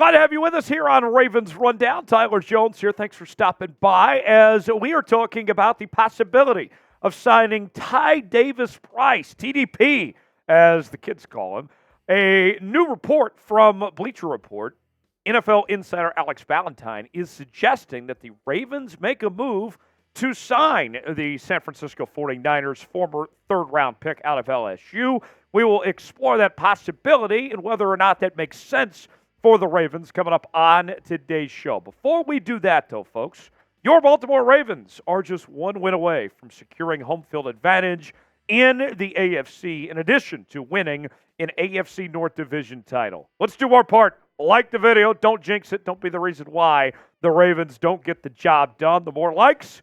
Glad to have you with us here on Ravens Rundown. Tyler Jones here. Thanks for stopping by as we are talking about the possibility of signing Ty Davis-Price, TDP, as the kids call him. A new report from Bleacher Report, NFL insider Alex Ballentine, is suggesting that the Ravens make a move to sign the San Francisco 49ers former third-round pick out of LSU. We will explore that possibility and whether or not that makes sense for the Ravens coming up on today's show. Before we do that, though, folks, your Baltimore Ravens are just one win away from securing home field advantage in the AFC, in addition to winning an AFC North Division title. Let's do our part. Like the video. Don't jinx it. Don't be the reason why the Ravens don't get the job done. The more likes,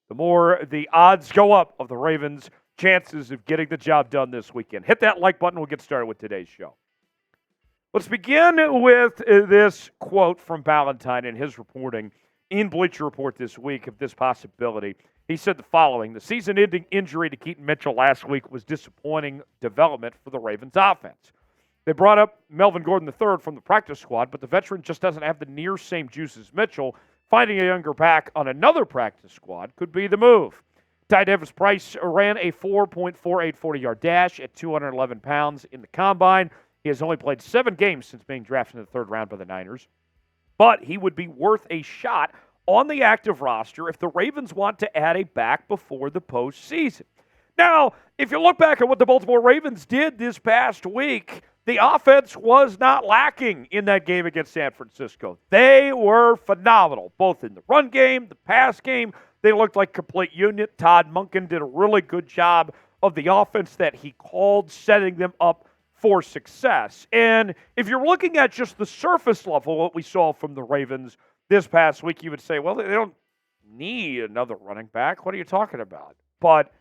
the more the odds go up of the Ravens' chances of getting the job done this weekend. Hit that like button. We'll get started with today's show. Let's begin with this quote from Ballentine in his reporting in Bleacher Report this week of this possibility. He said the following: the season-ending injury to Keaton Mitchell last week was disappointing development for the Ravens offense. They brought up Melvin Gordon III from the practice squad, but the veteran just doesn't have the near same juice as Mitchell. Finding a younger back on another practice squad could be the move. Ty Davis-Price ran a 4.48 40-yard dash at 211 pounds in the combine. He has only played 7 games since being drafted in the third round by the Niners, but he would be worth a shot on the active roster if the Ravens want to add a back before the postseason. Now, if you look back at what the Baltimore Ravens did this past week, the offense was not lacking in that game against San Francisco. They were phenomenal, both in the run game, the pass game. They looked like complete unit. Todd Monken did a really good job of the offense that he called, setting them up for success. And if you're looking at just the surface level, what we saw from the Ravens this past week, you would say, well, they don't need another running back. What are you talking about? But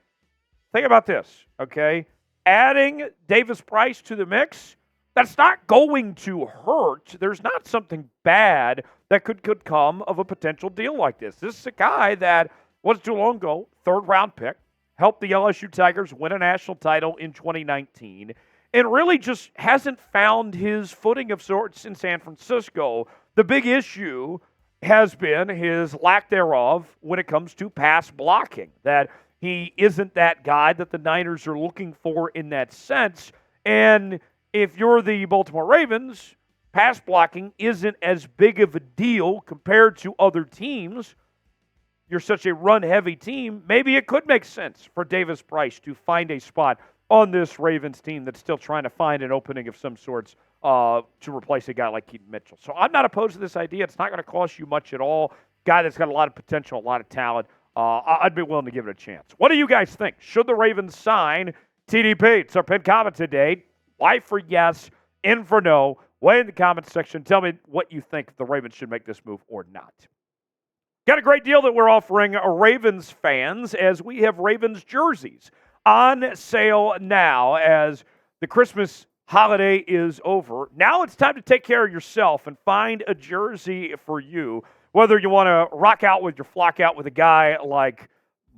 think about this, okay? Adding Davis-Price to the mix, that's not going to hurt. There's not something bad that could come of a potential deal like this. This is a guy that was too long ago, third-round pick, helped the LSU Tigers win a national title in 2019, and really just hasn't found his footing of sorts in San Francisco. The big issue has been his lack thereof when it comes to pass blocking, that he isn't that guy that the Niners are looking for in that sense. And if you're the Baltimore Ravens, pass blocking isn't as big of a deal compared to other teams. You're such a run-heavy team, maybe it could make sense for Davis-Price to find a spot on this Ravens team that's still trying to find an opening of some sorts to replace a guy like Keaton Mitchell. So I'm not opposed to this idea. It's not going to cost you much at all. Guy that's got a lot of potential, a lot of talent. I'd be willing to give it a chance. What do you guys think? Should the Ravens sign TDP? It's our pinned comment today. Y for yes, N for no. Weigh in the comments section. Tell me what you think the Ravens should make this move or not. Got a great deal that we're offering Ravens fans as we have Ravens jerseys on sale now as the Christmas holiday is over. Now it's time to take care of yourself and find a jersey for you. Whether you want to rock out with your flock out with a guy like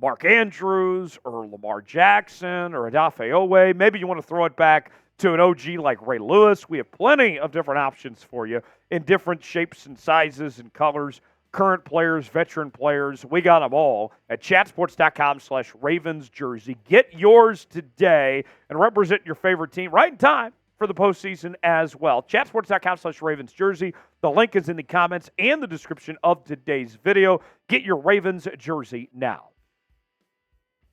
Mark Andrews or Lamar Jackson or Odafe Oweh, maybe you want to throw it back to an OG like Ray Lewis. We have plenty of different options for you in different shapes and sizes and colors. Current players, veteran players, we got them all at chatsports.com/Ravens jersey. Get yours today and represent your favorite team right in time for the postseason as well. Chatsports.com/Ravens jersey. The link is in the comments and the description of today's video. Get your Ravens jersey now.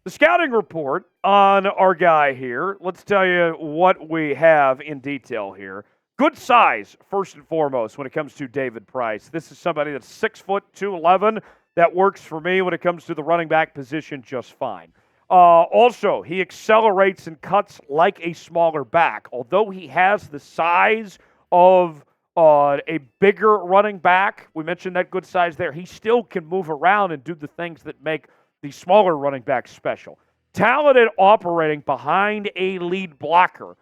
The scouting report on our guy here. Let's tell you what we have in detail here. Good size, first and foremost, when it comes to David Price. This is somebody that's 6 foot 211. That works for me when it comes to the running back position just fine. Also, he accelerates and cuts like a smaller back. Although he has the size of a bigger running back, we mentioned that good size there, he still can move around and do the things that make the smaller running back special. Talented operating behind a lead blocker.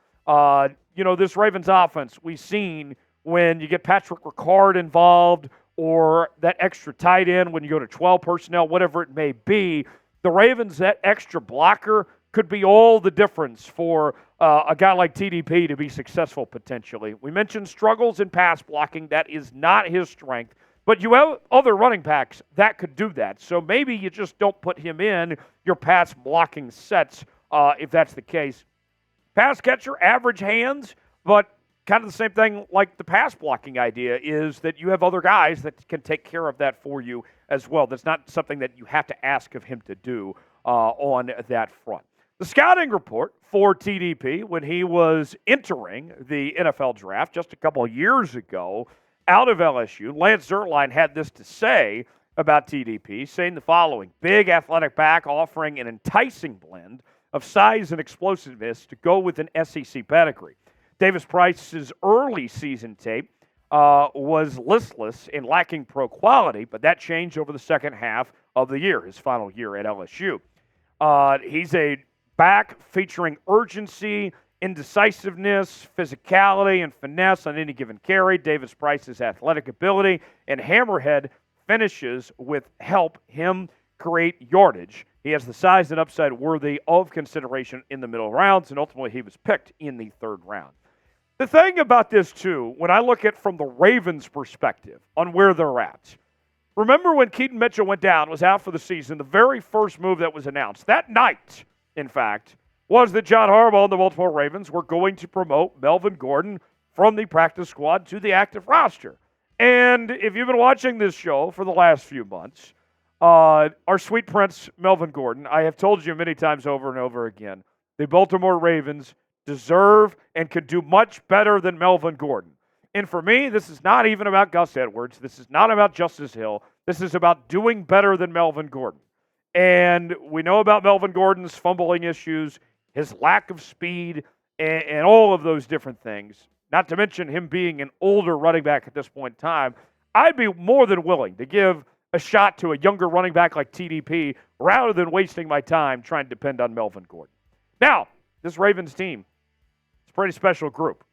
This Ravens offense, we've seen when you get Patrick Ricard involved or that extra tight end when you go to 12 personnel, whatever it may be, the Ravens, that extra blocker could be all the difference for a guy like TDP to be successful potentially. We mentioned struggles in pass blocking. That is not his strength. But you have other running backs that could do that. So maybe you just don't put him in your pass blocking sets if that's the case. Pass catcher, average hands, but kind of the same thing like the pass blocking idea is that you have other guys that can take care of that for you as well. That's not something that you have to ask of him to do on that front. The scouting report for TDP when he was entering the NFL draft just a couple of years ago out of LSU, Lance Zierlein had this to say about TDP, saying the following: big athletic back offering an enticing blend of size and explosiveness to go with an SEC pedigree. Davis-Price's early season tape was listless and lacking pro quality, but that changed over the second half of the year, his final year at LSU. He's a back featuring urgency, indecisiveness, physicality, and finesse on any given carry. Davis-Price's athletic ability and hammerhead finishes with help him create yardage. He has the size and upside worthy of consideration in the middle rounds, and ultimately he was picked in the third round. The thing about this, too, when I look at from the Ravens' perspective on where they're at, remember when Keaton Mitchell went down, was out for the season, the very first move that was announced that night, in fact, was that John Harbaugh and the Baltimore Ravens were going to promote Melvin Gordon from the practice squad to the active roster. And if you've been watching this show for the last few months, our sweet prince, Melvin Gordon, I have told you many times over and over again, the Baltimore Ravens deserve and could do much better than Melvin Gordon. And for me, this is not even about Gus Edwards. This is not about Justice Hill. This is about doing better than Melvin Gordon. And we know about Melvin Gordon's fumbling issues, his lack of speed, and all of those different things. Not to mention him being an older running back at this point in time. I'd be more than willing to give a shot to a younger running back like TDP rather than wasting my time trying to depend on Melvin Gordon. Now, this Ravens team, it's a pretty special group.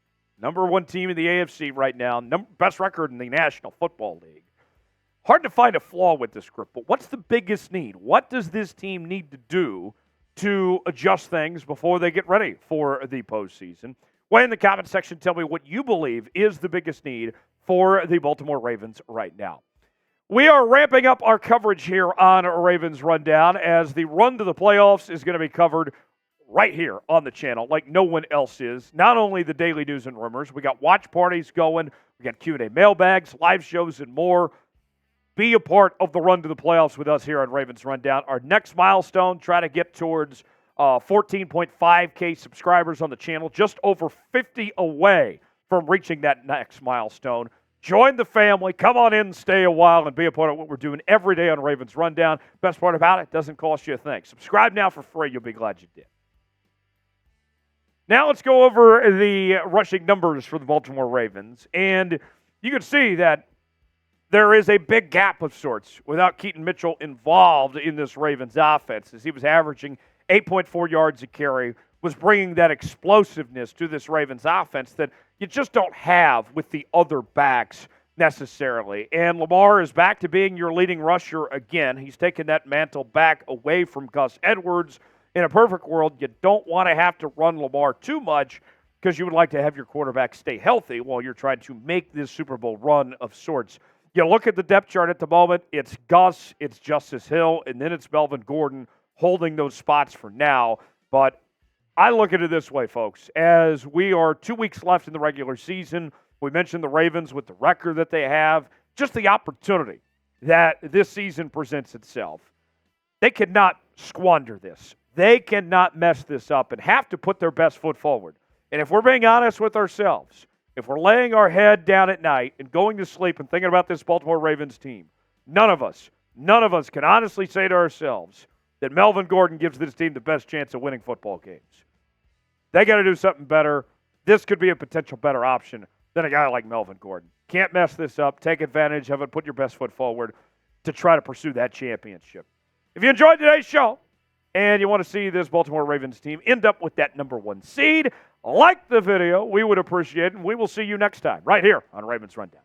Number one team in the AFC right now, best record in the National Football League. Hard to find a flaw with this group, but what's the biggest need? What does this team need to do to adjust things before they get ready for the postseason? Weigh in the comment section. Tell me what you believe is the biggest need for the Baltimore Ravens right now. We are ramping up our coverage here on Ravens Rundown as the run to the playoffs is going to be covered right here on the channel like no one else is. Not only the daily news and rumors, we got watch parties going, we got Q&A mailbags, live shows, and more. Be a part of the run to the playoffs with us here on Ravens Rundown. Our next milestone, try to get towards 14.5K subscribers on the channel, just over 50 away from reaching that next milestone. Join the family. Come on in, stay a while, and be a part of what we're doing every day on Ravens Rundown. Best part about it, doesn't cost you a thing. Subscribe now for free. You'll be glad you did. Now let's go over the rushing numbers for the Baltimore Ravens. And you can see that there is a big gap of sorts without Keaton Mitchell involved in this Ravens offense, as he was averaging 8.4 yards a carry, was bringing that explosiveness to this Ravens offense that you just don't have with the other backs necessarily. And Lamar is back to being your leading rusher again. He's taken that mantle back away from Gus Edwards. In a perfect world, you don't want to have to run Lamar too much because you would like to have your quarterback stay healthy while you're trying to make this Super Bowl run of sorts. You look at the depth chart at the moment, it's Gus, it's Justice Hill, and then it's Melvin Gordon holding those spots for now. But I look at it this way, folks. As we are 2 weeks left in the regular season, we mentioned the Ravens with the record that they have, just the opportunity that this season presents itself. They cannot squander this. They cannot mess this up and have to put their best foot forward. And if we're being honest with ourselves, if we're laying our head down at night and going to sleep and thinking about this Baltimore Ravens team, none of us can honestly say to ourselves that Melvin Gordon gives this team the best chance of winning football games. They got to do something better. This could be a potential better option than a guy like Melvin Gordon. Can't mess this up. Take advantage of it. Put your best foot forward to try to pursue that championship. If you enjoyed today's show and you want to see this Baltimore Ravens team end up with that number one seed, like the video. We would appreciate it, and we will see you next time right here on Ravens Rundown.